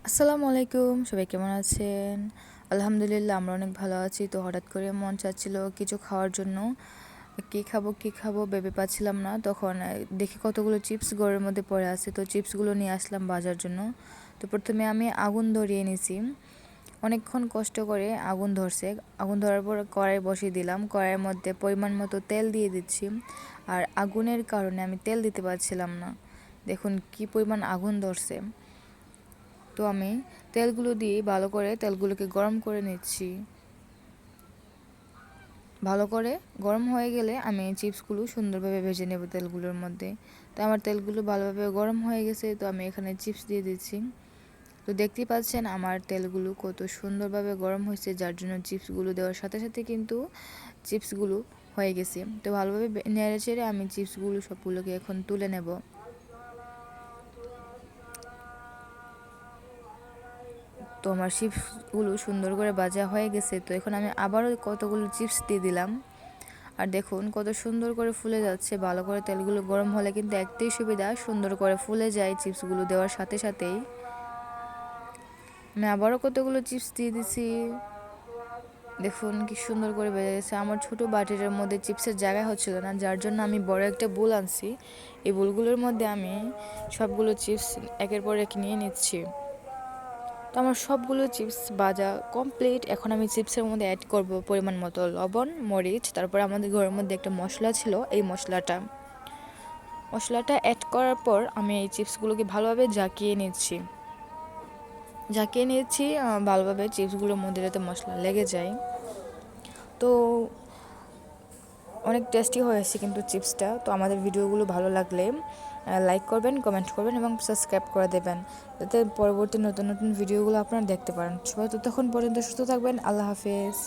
আসসালামু আলাইকুম, সবাই কেমন আছেন? আলহামদুলিল্লাহ আমরা অনেক ভালো আছি। তো হঠাৎ করে মন চাচ্ছিল কিছু খাওয়ার জন্য। কী খাবো ভেবে পাচ্ছিলাম না। তখন দেখি কতগুলো চিপস ঘরের মধ্যে পড়ে আছে, তো চিপসগুলো নিয়ে আসলাম বাজার জন্য। তো প্রথমে আমি আগুন ধরিয়ে নিয়েছি, অনেকক্ষণ কষ্ট করে আগুন ধরছে। আগুন ধরার পর কড়াই বসিয়ে দিলাম, কড়াইয়ের মধ্যে পরিমাণ মতো তেল দিয়ে দিচ্ছি। আর আগুনের কারণে আমি তেল দিতে পারছিলাম না, দেখুন কি পরিমাণ আগুন ধরছে। তো আমি তেলগুলো দিয়ে ভালো করে তেলগুলোকে গরম করে নিচ্ছি। ভালো করে গরম হয়ে গেলে আমি চিপসগুলো সুন্দরভাবে ভেজে নেব তেলগুলোর মধ্যে। তো আমার তেলগুলো ভালোভাবে গরম হয়ে গেছে, তো আমি এখানে চিপস দিয়ে দিচ্ছি। তো দেখতেই পাচ্ছেন আমার তেলগুলো কত সুন্দরভাবে গরম হয়েছে, যার জন্য চিপসগুলো দেওয়ার সাথে সাথে কিন্তু চিপসগুলো হয়ে গেছে। তো ভালোভাবে নেড়ে চেড়ে আমি চিপসগুলো সবগুলোকে এখন তুলে নেব। তো আমার চিপসগুলো সুন্দর করে ভাজা হয়ে গেছে। তো এখন আমি আবারও কতগুলো চিপস দিয়ে দিলাম, আর দেখুন কত সুন্দর করে ফুলে যাচ্ছে। ভালো করে তেলগুলো গরম হলে কিন্তু একটাই সুবিধা, সুন্দর করে ফুলে যায় চিপসগুলো দেওয়ার সাথে সাথেই। আমি আবারও কতগুলো চিপস দিয়ে দিছি, দেখুন কি সুন্দর করে বেজে গেছে। আমার ছোট বাটিটার মধ্যে চিপসের জায়গা হচ্ছিল না, যার জন্য আমি বড় একটা বোল আনছি। এই বোলগুলোর মধ্যে আমি সবগুলো চিপস একের পর এক নিয়ে নিচ্ছি। তো আমার সবগুলো চিপস ভাজা কমপ্লিট। এখন আমি চিপসের মধ্যে অ্যাড করব পরিমাণ মতো লবণ, মরিচ, তারপর আমাদের ঘরের মধ্যে একটা মশলা ছিল, এই মশলাটা অ্যাড করার পর আমি এই চিপসগুলোকে ভালোভাবে ঝাঁকিয়ে নিয়েছি ভালোভাবে চিপসগুলোর মধ্যে যাতে মশলা লেগে যায়। তো অনেক টেস্টি হয়েছে কিন্তু চিপসটা। তো আমাদের ভিডিওগুলো ভালো লাগলে লাইক করবেন, কমেন্ট করবেন এবং সাবস্ক্রাইব করে দেবেন, যাতে পরবর্তী নতুন নতুন ভিডিওগুলো আপনারা দেখতে পারেন। সবাই ততক্ষণ পর্যন্ত সুস্থ থাকবেন। আল্লাহ হাফেজ।